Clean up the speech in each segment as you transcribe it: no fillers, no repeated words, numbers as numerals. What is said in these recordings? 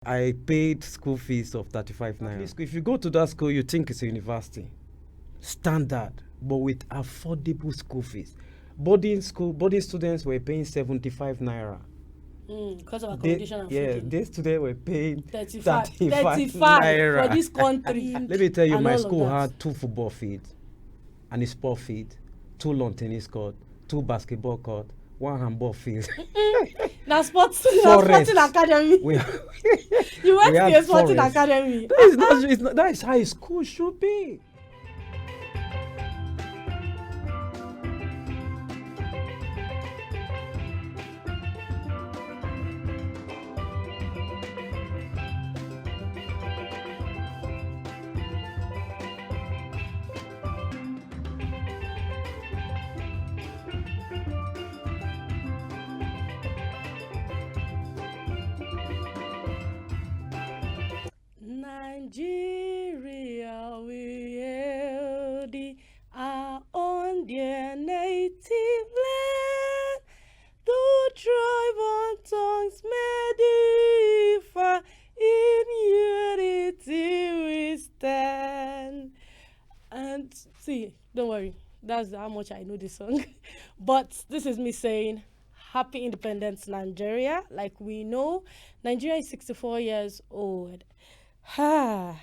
I paid school fees of 35 naira. If you go to that school, you think it's a university. Standard, but with affordable school fees. Boarding students were paying 75 naira. Because of accommodation and feeding. These students were paying 35 naira. for this country. Let me tell you, my school had 2 football fields, and a sport field, 2 lawn tennis court, 2 basketball court, 1 handball field. Now sporting academy. You went to a sporting academy. That is how a school should be. Nigeria, we hail thee, our own dear native land. Though tribe and tongues may differ, in unity we stand. And see, don't worry, that's how much I know this song. But this is me saying, Happy Independence, Nigeria. Like we know, Nigeria is 64 years old. And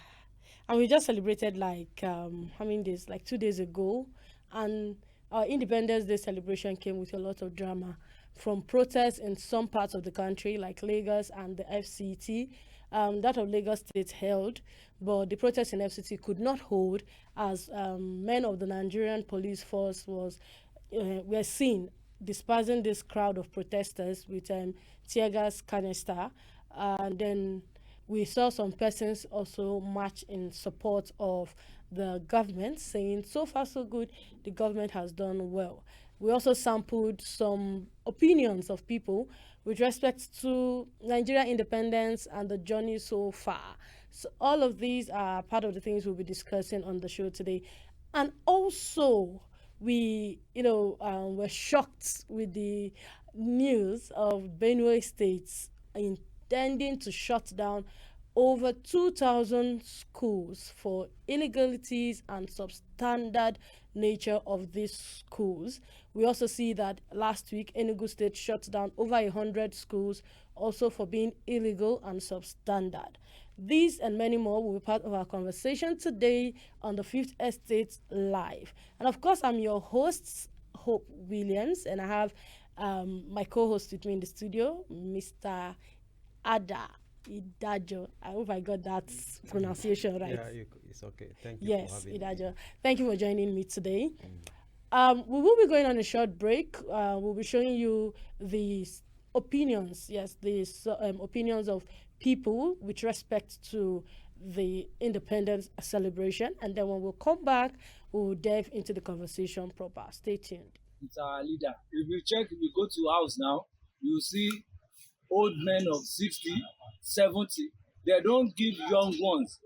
we just celebrated like how many days? Like 2 days ago, and our Independence Day celebration came with a lot of drama, from protests in some parts of the country like Lagos and the FCT. That of Lagos State held, but the protests in FCT could not hold as men of the Nigerian police force were seen dispersing this crowd of protesters with tear gas canister, and then we saw some persons also march in support of the government, saying so far so good, the government has done well. We also sampled some opinions of people with respect to Nigeria independence and the journey so far. So all of these are part of the things we'll be discussing on the show today. And also, we, were shocked with the news of Benue State intending to shut down over 2,000 schools for illegalities and substandard nature of these schools. We also see that last week, Enugu State shut down over 100 schools, also for being illegal and substandard. These and many more will be part of our conversation today on the Fifth Estate Live. And of course, I'm your host, Hope Williams, and I have my co-host with me in the studio, Mr. Ada Idajo. I hope I got that pronunciation right. Yeah, it's okay. Thank you. Yes, for having Idajo. me. Thank you for joining me today. We will be going on a short break. We'll be showing you the opinions, opinions of people with respect to the independence celebration. And then when we'll come back, we'll dive into the conversation proper. Stay tuned. It's our leader. If we go to house now, you see old men of 60, 70. They don't give young ones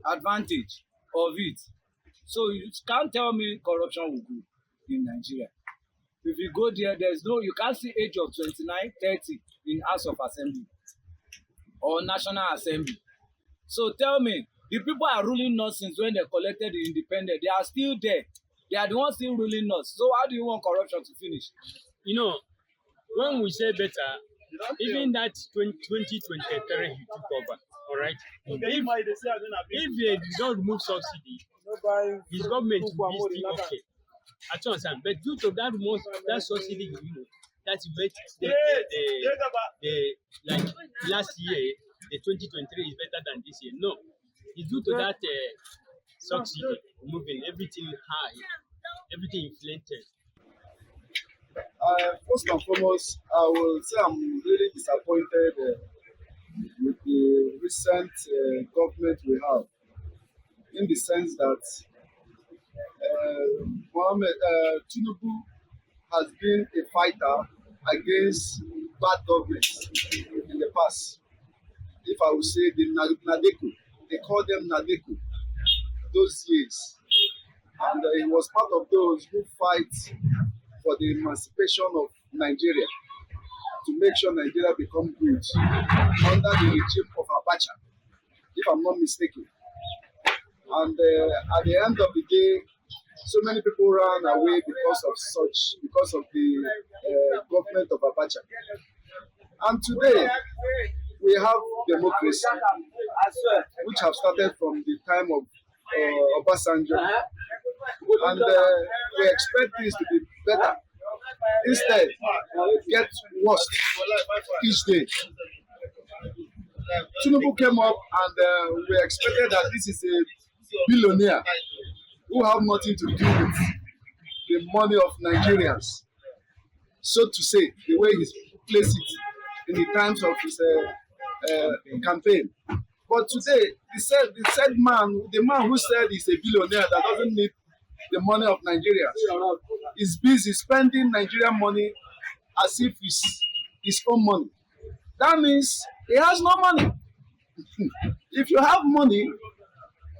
advantage of it. So you can't tell me corruption will go in Nigeria. If you go there, you can't see age of 29, 30 in House of Assembly or National Assembly. So tell me, the people are ruling us since when they collected the independence. They are still there. They are the ones still ruling us. So how do you want corruption to finish? When we say better, even that 2023 he took over, all right? If they don't remove subsidy, his government will be still okay. I don't understand. But due to that subsidy, that made the like last year, the 2023 is better than this year. No, it's due to that subsidy moving everything high, everything inflated. First and foremost, I will say I'm really disappointed with the recent government we have, in the sense that Tinubu has been a fighter against bad governments in the past. If I would say the Nadeko, they call them Nadeko those years. And he was part of those who fight for the emancipation of Nigeria. to make sure Nigeria become good under the regime of Abacha, if I'm not mistaken. And at the end of the day, so many people ran away because of the government of Abacha. And today, we have democracy, which have started from the time of Obasanjo. And we expect this to be better. Instead, get worse each day. Tinubu came up and we expected that this is a billionaire who have nothing to do with the money of Nigerians, so to say, the way he's placed it in the times of his campaign. But today, the man who said he's a billionaire that doesn't need the money of Nigerians is busy spending Nigerian money as if it's his own money. That means he has no money. If you have money,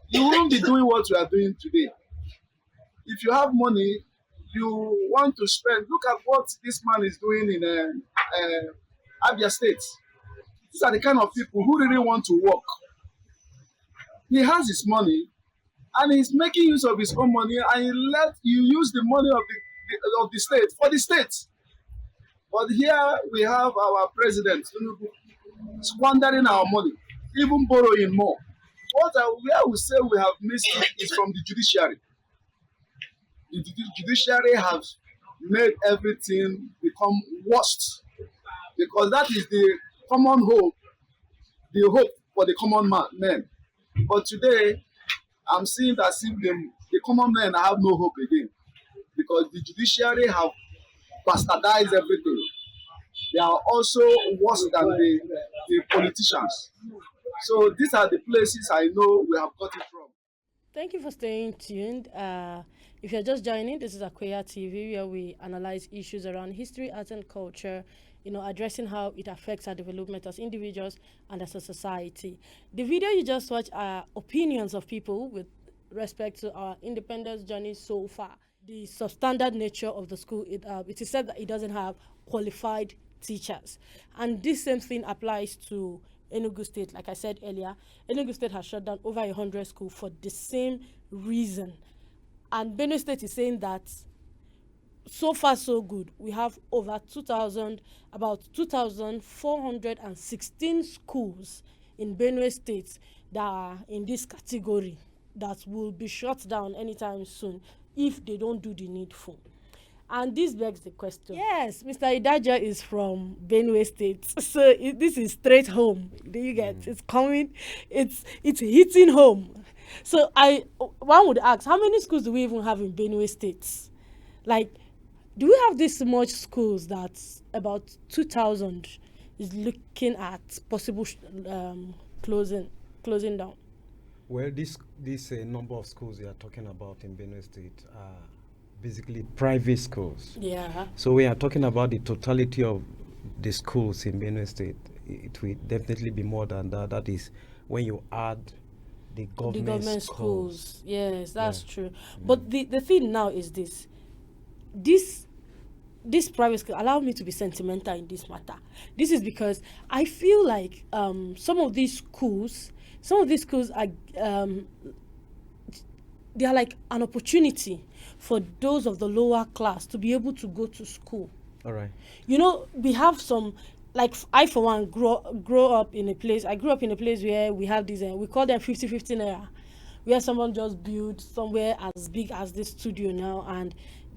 you won't be doing what you are doing today. If you have money, you want to spend. Look at what this man is doing in Alia State. These are the kind of people who really want to work. He has his money, and he's making use of his own money, and he let you use the money of the state for the state. But here we have our president squandering our money, even borrowing more. Where we say we have missed it is from the judiciary. The judiciary has made everything become worse, because that is the common hope, the hope for the common men. But today, I'm seeing that the common men have no hope again, because the judiciary have bastardized everything. They are also worse than the politicians. So these are the places I know we have got it from. Thank you for staying tuned. If you're just joining, this is Akweya TV, where we analyze issues around history, art, and culture, addressing how it affects our development as individuals and as a society. The video you just watched are opinions of people with respect to our independence journey so far. The substandard nature of the school, it is said that it doesn't have qualified teachers. And this same thing applies to Enugu State. Like I said earlier, Enugu State has shut down over 100 schools for the same reason. And Benue State is saying that so far so good. We have about 2,416 schools in Benue State that are in this category that will be shut down anytime soon if they don't do the needful. And this begs the question. Yes, Mr. Idaja is from Benue State. So this is straight home. Do you get? It's coming, it's hitting home. So one would ask, how many schools do we even have in Benue State? Like, do we have this much schools that about 2,000 is looking at possible closing down? Well, this number of schools you are talking about in Benue State are basically private schools. Yeah. So we are talking about the totality of the schools in Benue State. It will definitely be more than that. That is when you add the government schools. Yes, that's true. But the thing now is this private school, allow me to be sentimental in this matter. This is because I feel like some of these schools are they are like an opportunity for those of the lower class to be able to go to school. All right. We have some, like I for one grew up in a place where we have these we call them 50-50 naira, where someone just built somewhere as big as this studio now and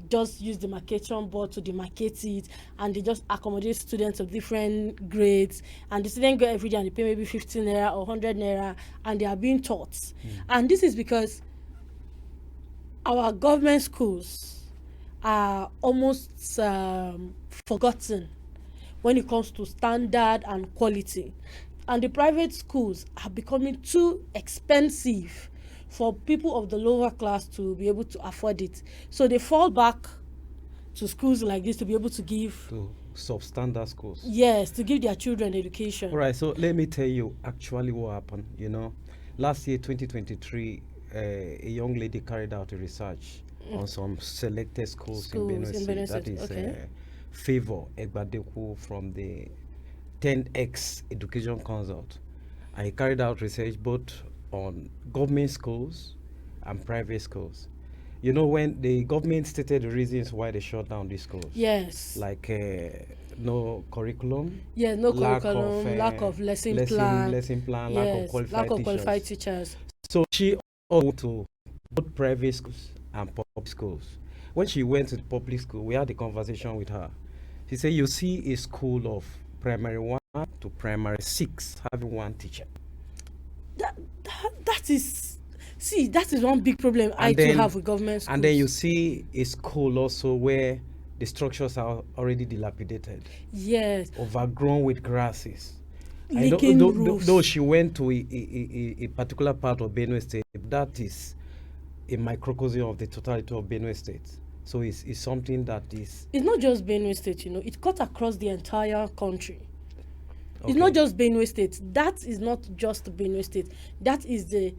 just use the demarcation board to demarcate it, and they just accommodate students of different grades, and the students go every day and they pay maybe 15 naira or 100 naira, and they are being taught. And this is because our government schools are almost forgotten when it comes to standard and quality, and the private schools are becoming too expensive for people of the lower class to be able to afford it. So they fall back to schools like this to be able to give to substandard schools. Yes, to give their children education. All right, so let me tell you actually what happened. Last year, 2023, a young lady carried out a research on some selected schools in Benue State. That is Favor Egbadeku from the 10X Education Consult. And he carried out research both on government schools and private schools. You know, when the government stated the reasons why they shut down these schools. Yes. Like no curriculum. Yeah, no curriculum, lack of lesson plan, yes, lack of qualified teachers. So she also went to both private schools and public schools. When she went to the public school, we had a conversation with her. She said, you see a school of primary 1 to primary 6 having one teacher. That is one big problem I do have with government schools. And then you see a school also where the structures are already dilapidated. Yes. Overgrown with grasses. Though she went to a particular part of Benue State, that is a microcosm of the totality of Benue State. So it's something that is... It's not just Benue State, it cuts across the entire country. Okay. It's not just Benue State. That is not just Benue State. That is the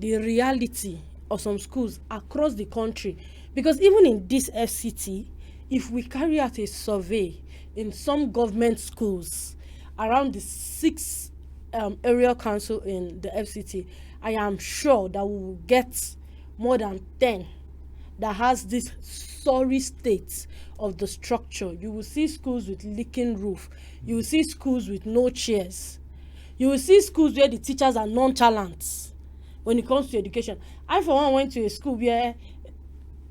reality of some schools across the country. Because even in this FCT, if we carry out a survey in some government schools around the 6 area council in the FCT, I am sure that we will get more than 10 that has this sorry state of the structure. You will see schools with leaking roof. You will see schools with no chairs. You will see schools where the teachers are nonchalant when it comes to education. I, for one, went to a school where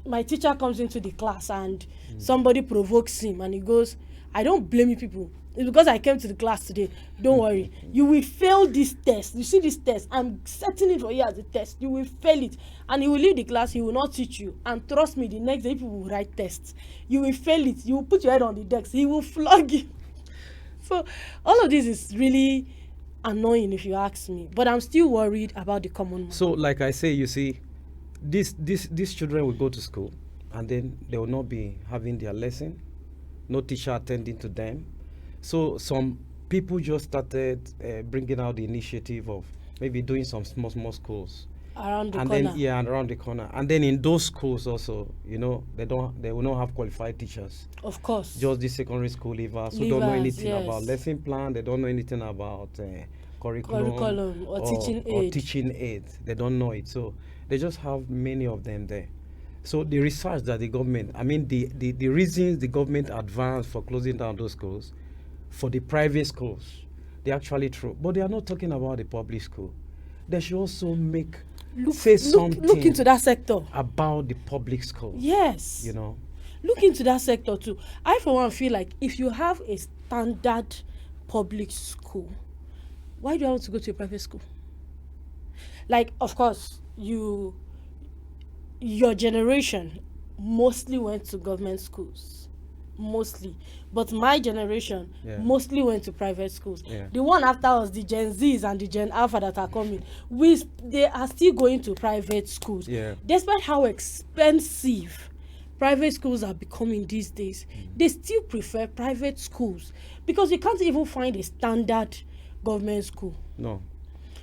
my teacher comes into the class and somebody provokes him and he goes, I don't blame you people. It's because I came to the class today. Don't worry. You will fail this test. You see this test. I'm setting it for you as a test. You will fail it. And he will leave the class. He will not teach you. And trust me, the next day people will write tests. You will fail it. You will put your head on the desk. He will flog you. So all of this is really annoying if you ask me. But I'm still worried about the common man. So like I say, you see, these children will go to school and then they will not be having their lesson. No teacher attending to them. So some people just started bringing out the initiative of maybe doing some small schools around the and corner. Then and around the corner, and then in those schools also, they will not have qualified teachers. Of course. Just the secondary school leavers who don't know anything about lesson plan. They don't know anything about curriculum or teaching aids. They don't know it, so they just have many of them there. So the research that the government, the reasons the government advanced for closing down those schools, for the private schools, they're actually true. But they are not talking about the public school. They should also say something. Look into that sector. About the public school. Yes. Look into that sector too. I, for one, feel like if you have a standard public school, why do I want to go to a private school? Like, of course, your generation mostly went to government schools. Mostly. But my generation mostly went to private schools. The one after us, the Gen Zs and the Gen Alpha that are coming, they are still going to private schools. Despite how expensive private schools are becoming these days, they still prefer private schools because you can't even find a standard government school. No.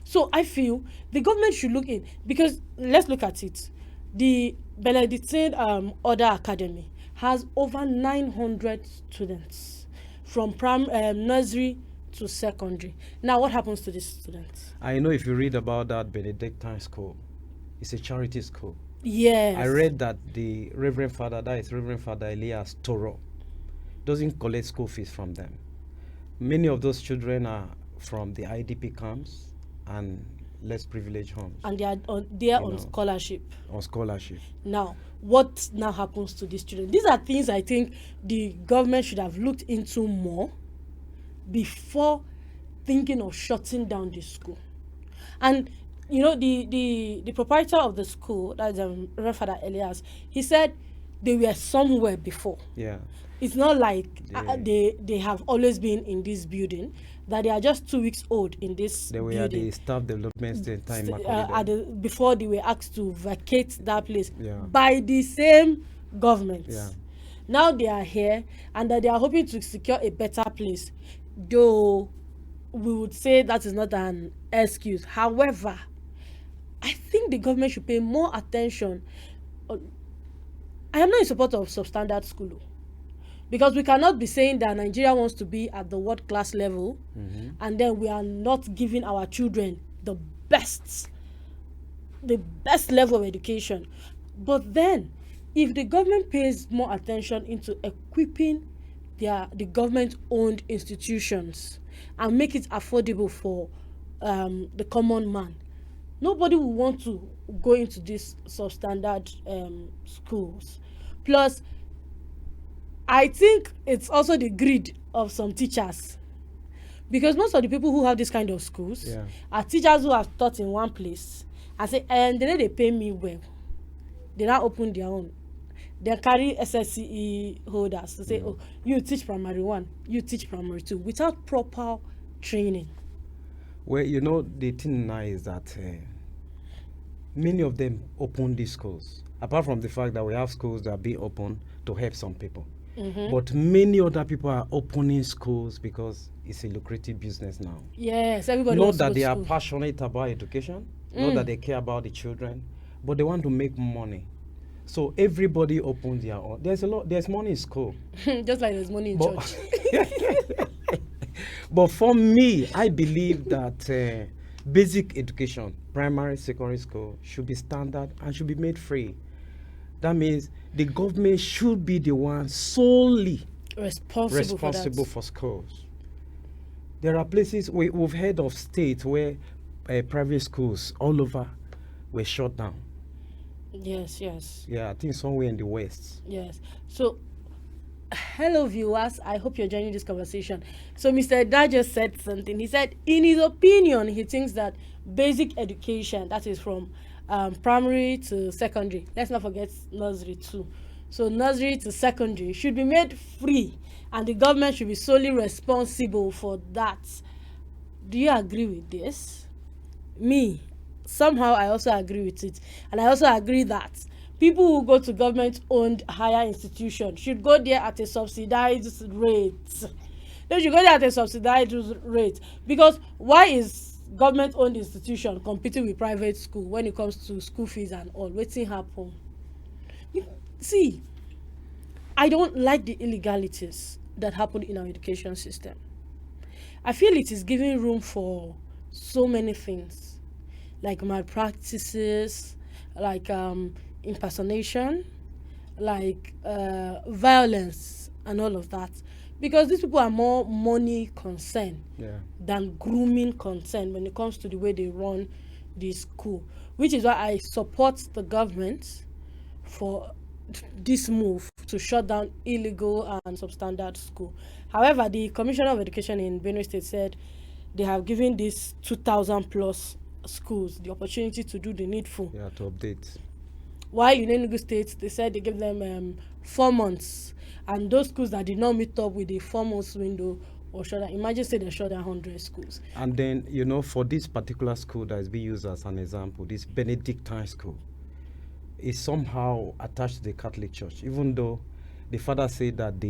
So I feel the government should look in, because let's look at it. The Benedictine Order Academy has over 900 students from nursery to secondary. Now, what happens to these students? I know if you read about that Benedictine school, it's a charity school. Yes. I read that the Reverend Father Alia Toro, doesn't collect school fees from them. Many of those children are from the IDP camps and less privileged homes. And they are on scholarship. On scholarship. Now, what now happens to these children? These are things I think the government should have looked into more before thinking of shutting down the school. And the proprietor of the school, that's Reverend Father Elias, he said they were somewhere before. Yeah. It's not like they have always been in this building, that they are just 2 weeks old in this building. They were at the staff development center before they were asked to vacate that place by the same government. Yeah. Now they are here and that they are hoping to secure a better place, though we would say that is not an excuse. However, I think the government should pay more attention. I am not in support of substandard school. Because we cannot be saying that Nigeria wants to be at the world class level, and then we are not giving our children the best level of education. But then, if the government pays more attention into equipping the government-owned institutions and make it affordable for the common man, nobody will want to go into these substandard schools. Plus, I think it's also the greed of some teachers, because most of the people who have this kind of schools are teachers who have taught in one place and say, and then they pay me well. They now open their own. They carry SSCE holders to say, oh, you teach primary 1, you teach primary 2, without proper training. Well, you know, the thing now is that many of them open these schools, apart from the fact that we have schools that are being open to help some people. But many other people are opening schools because it's a lucrative business now. Yes, everybody Not wants to that go they to are school. passionate about education, not that they care about the children, but they want to make money. So everybody opens their own. There's money in school. Just like there's money in church. But for me, I believe that basic education, primary, secondary school, should be standard and should be made free. That means the government should be the one solely responsible for schools. There are places we've heard of states where private schools all over were shut down. Yes. Yeah, I think somewhere in the West. Yes. So, hello viewers. I hope you're joining this conversation. So, Mr. Da just said something. He said, in his opinion, he thinks that basic education, that is from primary to secondary, let's not forget nursery too. So, nursery to secondary should be made free, and the government should be solely responsible for that. Do you agree with this? Me, somehow I also agree with it. And I also agree that people who go to government-owned higher institutions should go there at a subsidized rate. They should go there at a subsidized rate. Because why is government-owned institution competing with private school when it comes to school fees and all? Wetin happen? See, I don't like the illegalities that happen in our education system. I feel it is giving room for so many things, like malpractices, like impersonation, like violence and all of that, because these people are more money concerned than grooming concerned when it comes to the way they run the school, which is why I support the government for this move to shut down illegal and substandard school. However, the Commissioner of Education in Benue State said they have given these 2,000 plus schools the opportunity to do the needful. Yeah, to update. While in Enugu State, they said they gave them 4 months, and those schools that did not meet up with the 4 months window or shut down, imagine say they shut down 100 schools. And then, you know, for this particular school that is being used as an example, this Benedictine school is somehow attached to the Catholic Church, even though the father said that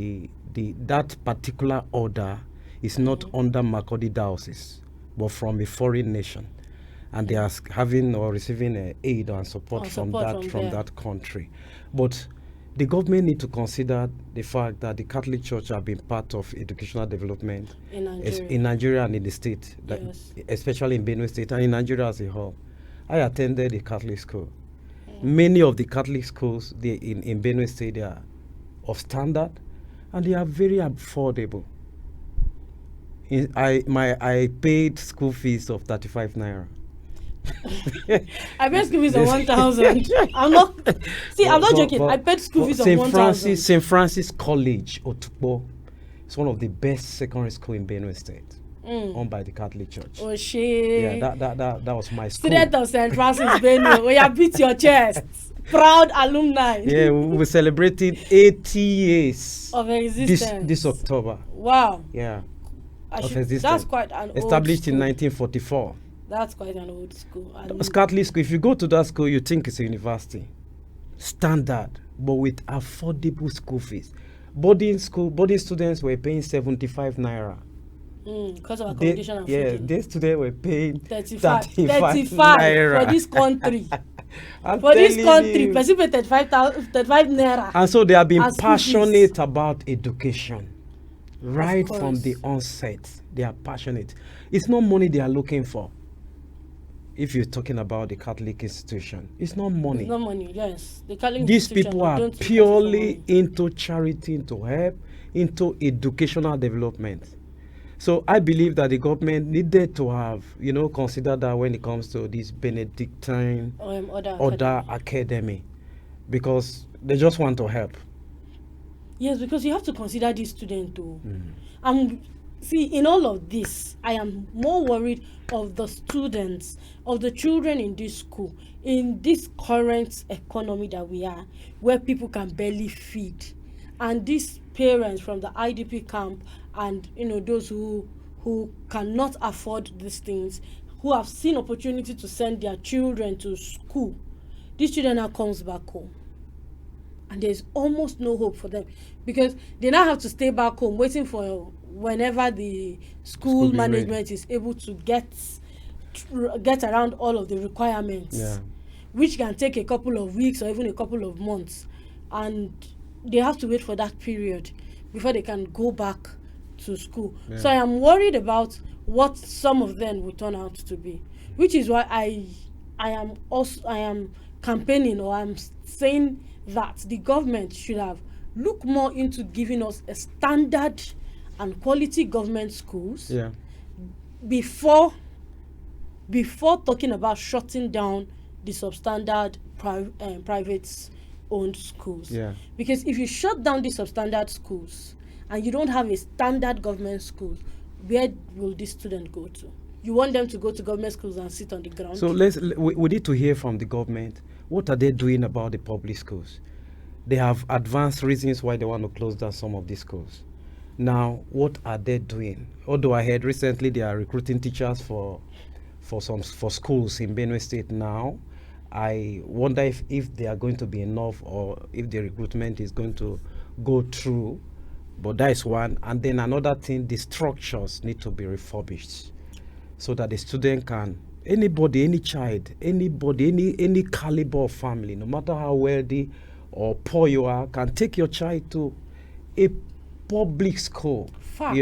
that particular order is not under Makurdi diocese, but from a foreign nation, and they are having or receiving aid and support from that country. But the government need to consider the fact that the Catholic Church have been part of educational development in Nigeria and in the state, especially in Benue State and in Nigeria as a whole. I attended a Catholic school. Many of the Catholic schools in Benue State, they of standard, and they are very affordable. I paid school fees of 35 naira. I paid school fees of 1,000. I'm not joking. I paid school fees of 1,000. St. Francis College, Otukpo, is one of the best secondary school in Benue State, owned by the Catholic Church. Oh shit! Yeah, that was my school. Student of St. Francis Benue, where you beat your chest. Proud alumni. Yeah, we celebrated 80 years of existence this October. Wow. Yeah. That's quite an old established school. in 1944. That's quite an old school. Catholic school, if you go to that school, you think it's a university. Standard, but with affordable school fees. Boarding students were paying 75 naira. Because of accommodation and food. Yeah, these students were paying 35 naira for this country. For this telling country, you. person pay 35 naira. And so they have been as school passionate fees. about education. Right from the course. onset, they are passionate. It's not money they are looking for. If you're talking about the Catholic institution, it's not money. It's not money, yes. The Catholic These institution, people they are don't look at it for purely money. into charity, into help, into educational development. So I believe that the government needed to have, consider that when it comes to this Benedictine Other academy, because they just want to help. Yes, because you have to consider this student too. Mm. See, in all of this, I am more worried of the students, of the children in this school, in this current economy that we are, where people can barely feed. And these parents from the IDP camp and, those who cannot afford these things, who have seen opportunity to send their children to school, these children now comes back home. And there's almost no hope for them because they now have to stay back home waiting for whenever the school management is able to get around all of the requirements, which can take a couple of weeks or even a couple of months, and they have to wait for that period before they can go back to school. So I am worried about what some of them will turn out to be, which is why I am campaigning, or I'm saying that the government should have looked more into giving us a standard and quality government schools before talking about shutting down the substandard private owned schools. Because if you shut down the substandard schools and you don't have a standard government school, where will this student go to? You want them to go to government schools and sit on the ground? So we need to hear from the government. What are they doing about the public schools? They have advanced reasons why they want to close down some of these schools. Now, what are they doing? Although I heard recently they are recruiting teachers for schools in Benue State now. I wonder if they are going to be enough, or if the recruitment is going to go through. But that is one. And then another thing, the structures need to be refurbished so that the student can, anybody, any child, anybody, any caliber of family, no matter how wealthy or poor you are, can take your child to a public school. Facts.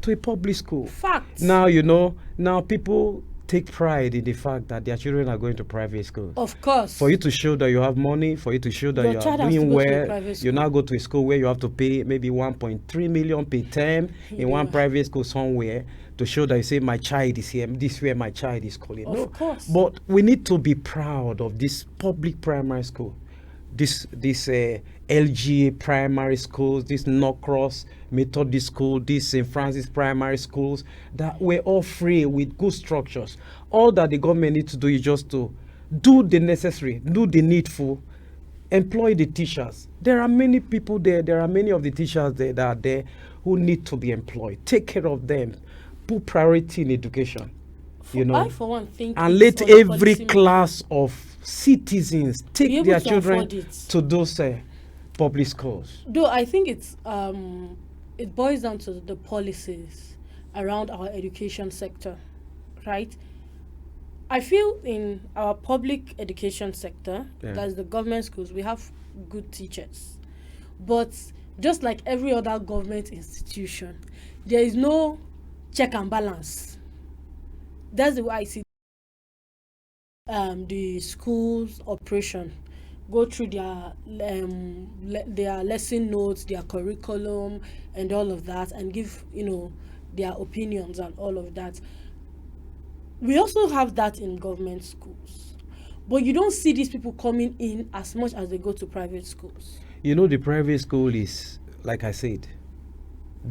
To a public school. Facts. Now people take pride in the fact that their children are going to private schools. Of course. For you to show that you have money, for you to show that you are doing well, you now go to a school where you have to pay maybe 1.3 million per term in one private school somewhere to show that you say, my child is here, this is where my child is calling. Of course. But we need to be proud of this public primary school. This LGA primary schools, this Norcross Methodist school, this St. Francis primary schools, that were all free with good structures. All that the government needs to do is just to do the necessary, do the needful, employ the teachers. There are many people there. There are many of the teachers there that are there who need to be employed. Take care of them. Put priority in education. I, for one, think, and let every class of citizens take their children to those public schools. Though I think it boils down to the policies around our education sector, right? I feel in our public education sector, that's the government schools, we have good teachers. But just like every other government institution, there is no check and balance. That's the way I see the school's operation. Go through their lesson notes, their curriculum, and all of that, and give their opinions and all of that. We also have that in government schools, but you don't see these people coming in as much as they go to private schools. The private school is, like I said,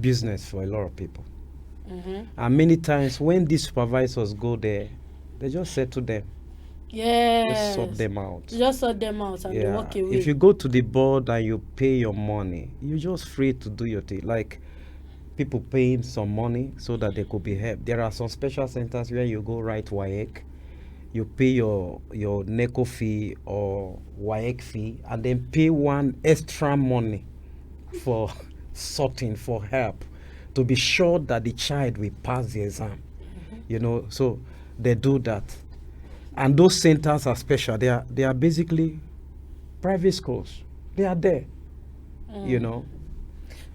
business for a lot of people. And many times when these supervisors go there, they just settle them. Just sort them out. And they walk away. If you go to the board and you pay your money, you're just free to do your thing. Like people paying some money so that they could be helped. There are some special centers where you go write WAEC, you pay your NECO fee or WAEC fee, and then pay one extra money for sorting, for help, to be sure that the child will pass the exam. So they do that. And those centers are special. They are basically private schools. They are there, you know.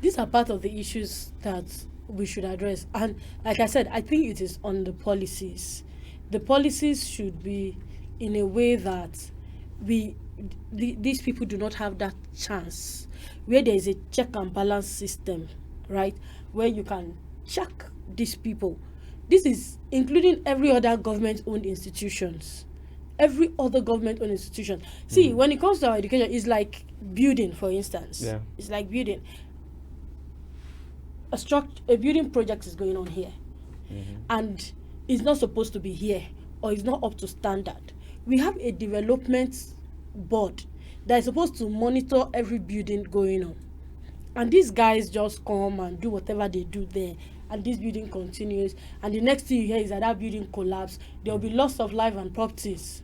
These are part of the issues that we should address. And like I said, I think it is on the policies. The policies should be in a way that these people do not have that chance, where there is a check and balance system, right? Where you can check these people. This is including every other government-owned institutions. Every other government-owned institution. See, when it comes to our education, it's like building, for instance. Yeah. It's like building. A building project is going on here, and it's not supposed to be here, or it's not up to standard. We have a development board that is supposed to monitor every building going on, and these guys just come and do whatever they do there, and this building continues, and the next thing you hear is that building collapse. There will be loss of life and properties.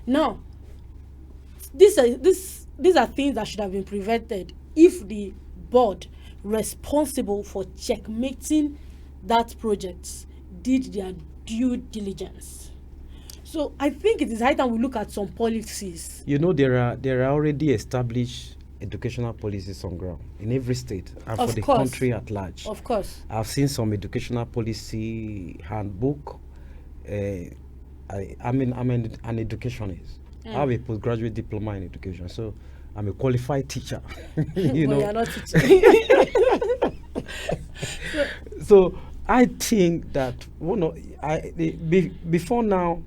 Now, these are things that should have been prevented if the board responsible for checkmating that project did their due diligence. So I think it is high time we look at some policies. You know, there are already established educational policies on ground in every state and for the country at large. Of course. I've seen some educational policy handbook. I'm an educationist. I have a postgraduate diploma in education, so I'm a qualified teacher. You know, you're not teaching. So I think that before now,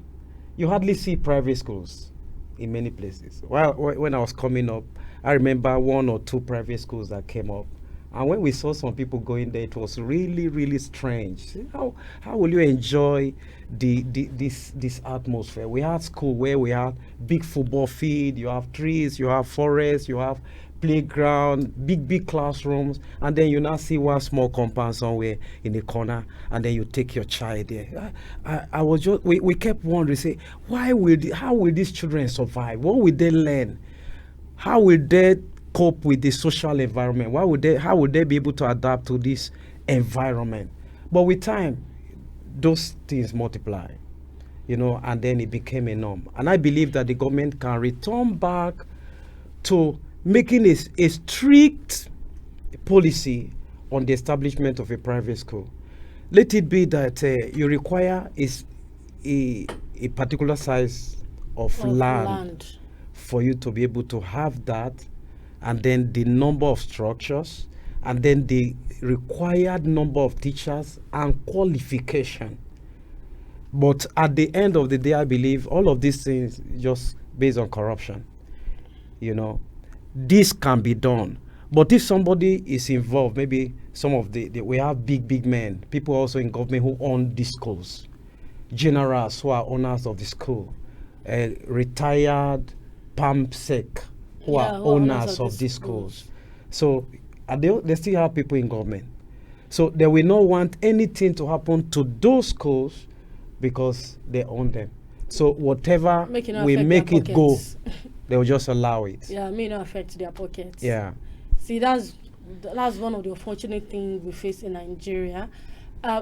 you hardly see private schools in many places. Well, when I was coming up, I remember 1 or 2 private schools that came up, and when we saw some people going there, it was really, really strange. How will you enjoy this atmosphere? We had school where we had big football field, you have trees, you have forests, you have playground, big classrooms, and then you now see one small compound somewhere in the corner, and then you take your child there. I was just we kept wondering, say, how will these children survive? What will they learn? How will they cope with the social environment? How would they be able to adapt to this environment? But with time, those things multiply, you know, and then it became a norm. And I believe that the government can return back to making a strict policy on the establishment of a private school. Let it be that you require a particular size of land for you to be able to have that, and then the number of structures, and then the required number of teachers and qualification. But at the end of the day, I believe all of these things just based on corruption. You know, this can be done. But if somebody is involved, maybe some of we have big men, people also in government who own these schools, generals who are owners of the school, retired PAMSEC who are owners of these schools. So they still have people in government. So they will not want anything to happen to those schools because they own them. So whatever we make it go, they will just allow it. Yeah, it may not affect their pockets. Yeah. See, that's one of the unfortunate things we face in Nigeria.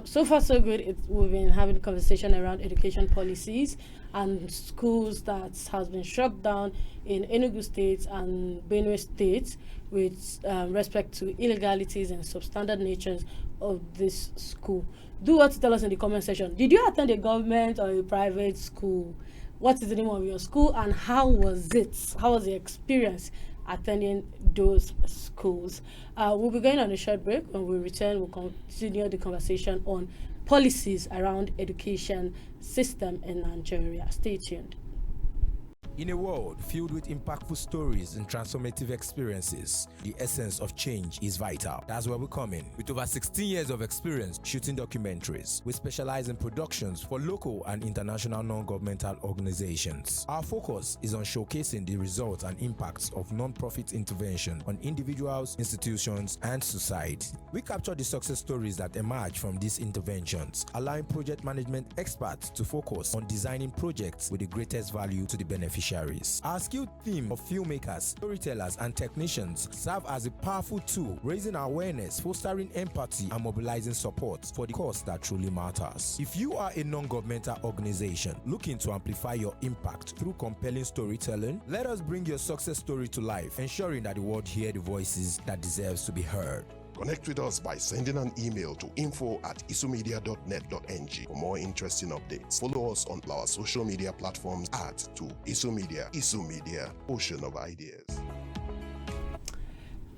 So far, so good. We've been having a conversation around education policies and schools that has been shut down in Enugu State and Benue State with respect to illegalities and substandard natures of this school. Do what to tell us in the comment section. Did you attend a government or a private school? What is the name of your school, and how was it? How was the experience attending those schools? We'll be going on a short break. When we return, we'll continue the conversation on policies around education system in Nigeria. Stay tuned. In a world filled with impactful stories and transformative experiences, the essence of change is vital. That's where we come in. With over 16 years of experience shooting documentaries, we specialize in productions for local and international non-governmental organizations. Our focus is on showcasing the results and impacts of non-profit intervention on individuals, institutions, and society. We capture the success stories that emerge from these interventions, allowing project management experts to focus on designing projects with the greatest value to the beneficiaries. beneficiaries. Our skilled team of filmmakers, storytellers, and technicians serve as a powerful tool, raising awareness, fostering empathy, and mobilizing support for the cause that truly matters. If you are a non-governmental organization looking to amplify your impact through compelling storytelling, let us bring your success story to life, ensuring that the world hear the voices that deserves to be heard. Connect with us by sending an email to info@isumedia.net.ng for more interesting updates. Follow us on our social media platforms @ISUmedia. Isu Media, ocean of ideas.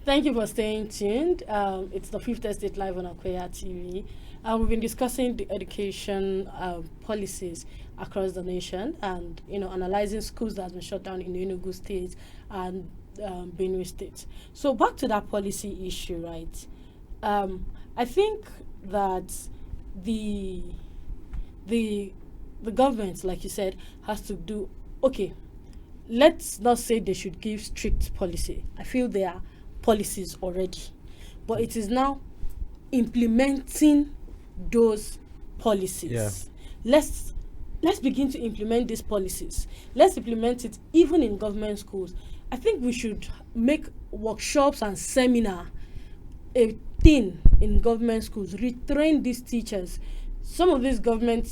Thank you for staying tuned. It's the Fifth Estate Live on Akweya TV. We've been discussing the education policies across the nation, and analyzing schools that have been shut down in Benue State and Benue State. So back to that policy issue, right? I think that the government, like you said, has to do okay. Let's not say they should give strict policy. I feel there are policies already, but it is now implementing those policies. Yeah. Let's begin to implement these policies. Let's implement it even in government schools. I think we should make workshops and seminar a thing in government schools. Retrain these teachers. Some of these government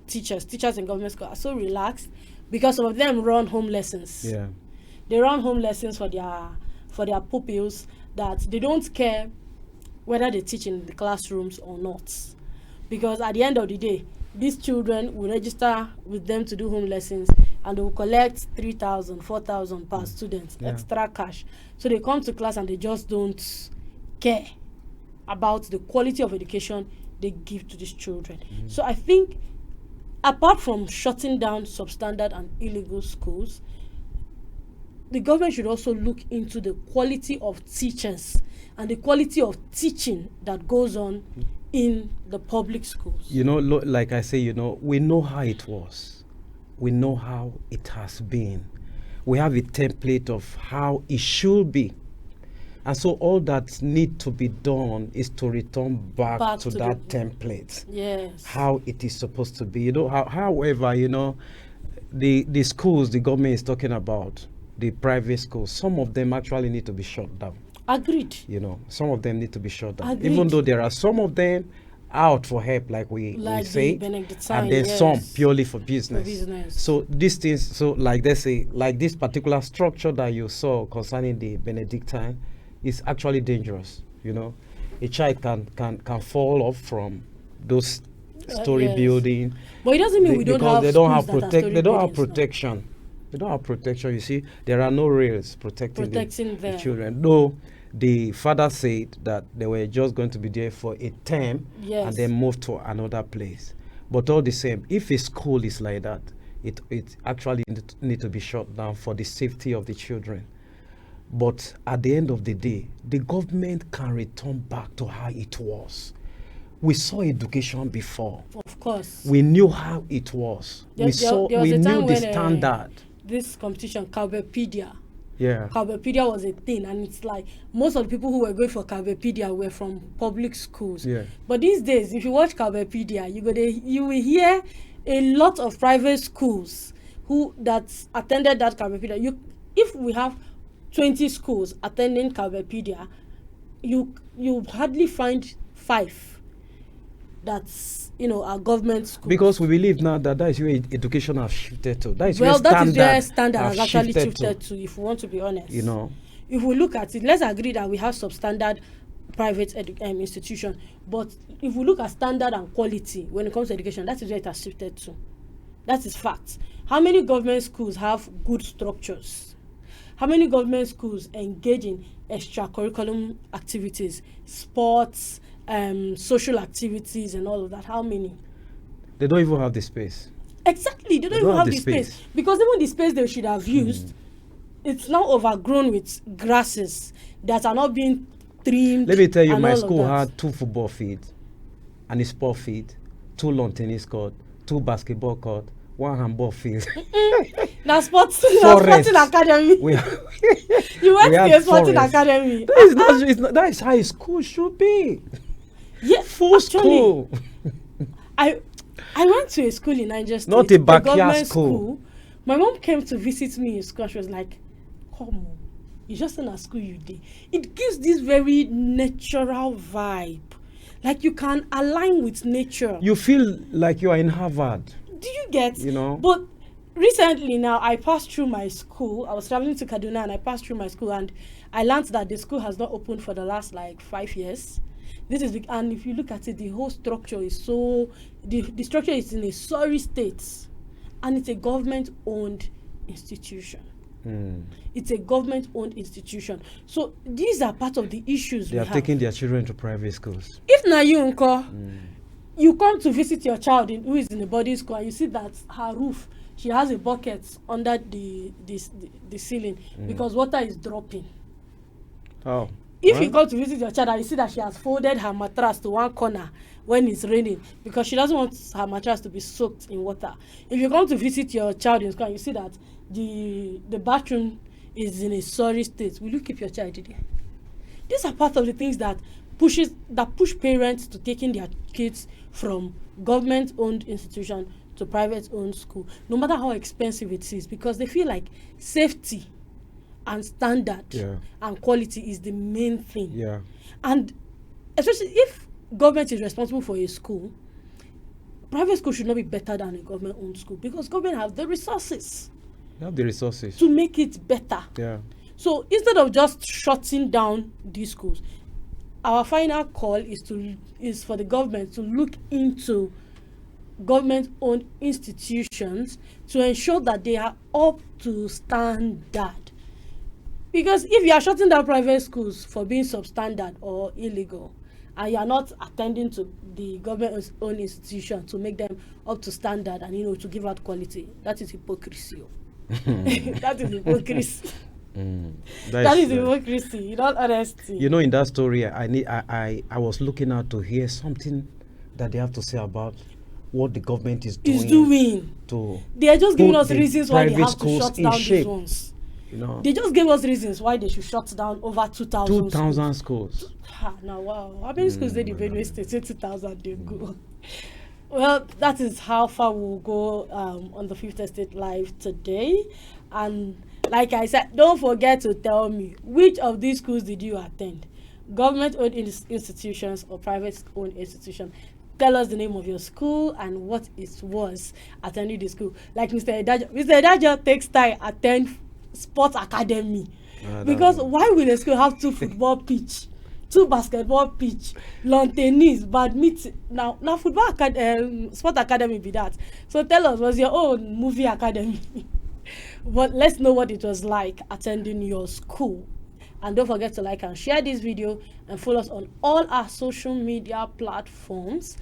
teachers in government schools are so relaxed because some of them run home lessons. Yeah. They run home lessons for their pupils, that they don't care whether they teach in the classrooms or not, because at the end of the day, these children will register with them to do home lessons, and they will collect 3,000, 4,000 per student, extra cash. So they come to class and they just don't care about the quality of education they give to these children. So I think, apart from shutting down substandard and illegal schools, the government should also look into the quality of teachers and the quality of teaching that goes on in the public schools. Like I say, we know how it was. We know how it has been. We have a template of how it should be. And so all that need to be done is to return back to that template. Yes. How it is supposed to be. However, the schools the government is talking about, the private schools, some of them actually need to be shut down. Agreed. Some of them need to be shut down. Agreed. Even though there are some of them out for help, like we say, and then some purely for business. So these things, like they say, like this particular structure that you saw concerning the Benedictine is actually dangerous. A child can fall off from those story building. But it doesn't mean they don't have protection. They don't have protection. You see, there are no rails protecting the children. Though the father said that they were just going to be there for a term and then move to another place. But all the same, if a school is like that, it actually need to be shut down for the safety of the children. But at the end of the day, the government can return back to how it was. We saw education before. Of course. We knew how it was. We knew the standard. This competition, Cowbepedia. Yeah. Cowbepedia was a thing, and it's like most of the people who were going for Cowbepedia were from public schools. Yeah. But these days, if you watch Cowbepedia, you will hear a lot of private schools that attended that Cowbepedia. If we have 20 schools attending Cowbepedia, you hardly find 5 that's our government schools. Because we believe now that is where education has shifted to. That is where standard has actually shifted to, if we want to be honest. If we look at it, let's agree that we have substandard private institution, but if we look at standard and quality when it comes to education, that is where it has shifted to. That is fact. How many government schools have good structures? How many government schools engage in extracurriculum activities, sports, social activities and all of that? How many? They don't even have the space. Exactly, they don't even have the space. Because even the space they should have used, it's now overgrown with grasses that are not being trimmed. Let me tell you, my school had 2 football fields, and a sport field, 2 lawn tennis court, 2 basketball court, 1 handball field. Now sporting academy. You went to a sporting academy. That is how a school should be. Yeah, full school. I went to a school in Niger State, not a backyard school My mom came to visit me in school. She was like, come on, you just in a school you did. It gives this very natural vibe. Like you can align with nature. You feel like you are in Harvard. Do you get? You know? But recently now, I passed through my school. I was traveling to Kaduna and I passed through my school, and I learned that the school has not opened for the last like 5 years. This is and if you look at it, the whole structure is so the structure is in a sorry state, and it's a government-owned institution. It's a government-owned institution. So these are part of the issues they are taking their children to private schools. If na you unko, you come to visit your child who is in a boarding school, and you see that her roof, she has a bucket under the ceiling because water is dropping. Oh. If you come to visit your child and you see that she has folded her mattress to one corner when it's raining because she doesn't want her mattress to be soaked in water. If you come to visit your child in school and you see that the bathroom is in a sorry state, will you keep your child there? These are part of the things that push parents to taking their kids from government-owned institution to private-owned school, no matter how expensive it is, because they feel like safety and standard and quality is the main thing. Yeah. And especially if government is responsible for a school, private school should not be better than a government-owned school because government have the resources. They have the resources to make it better. Yeah. So instead of just shutting down these schools, our final call is for the government to look into government-owned institutions to ensure that they are up to standard. Because if you are shutting down private schools for being substandard or illegal, and you are not attending to the government-owned institution to make them up to standard and to give out quality, that is hypocrisy. That is hypocrisy. That is hypocrisy. In all honesty. In that story, I was looking out to hear something that they have to say about what the government is doing. They are just giving us reasons why they have to shut down shape. These ones. They just gave us reasons why they should shut down over 2,000 schools. Now, wow. How many schools did the Benue State? 2,000 they go. Well, that is how far we'll go on the Fifth Estate Live today. And like I said, don't forget to tell me, which of these schools did you attend? Government-owned institutions or private-owned institutions? Tell us the name of your school and what it was attending the school. Like Mr. Edajo. Mr. Edajo takes time attend sports academy. Because why will a school have 2 football pitch, 2 basketball pitch, lawn tennis, badminton? Now football sport academy be that. So tell us, was your own movie academy? But let's know what it was like attending your school. And don't forget to like and share this video and follow us on all our social media platforms.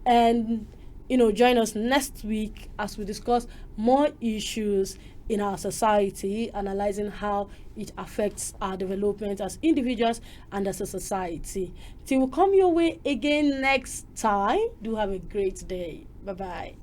And join us next week as we discuss more issues in our society, analyzing how it affects our development as individuals and as a society. Till we come your way again next time, do have a great day. Bye-bye.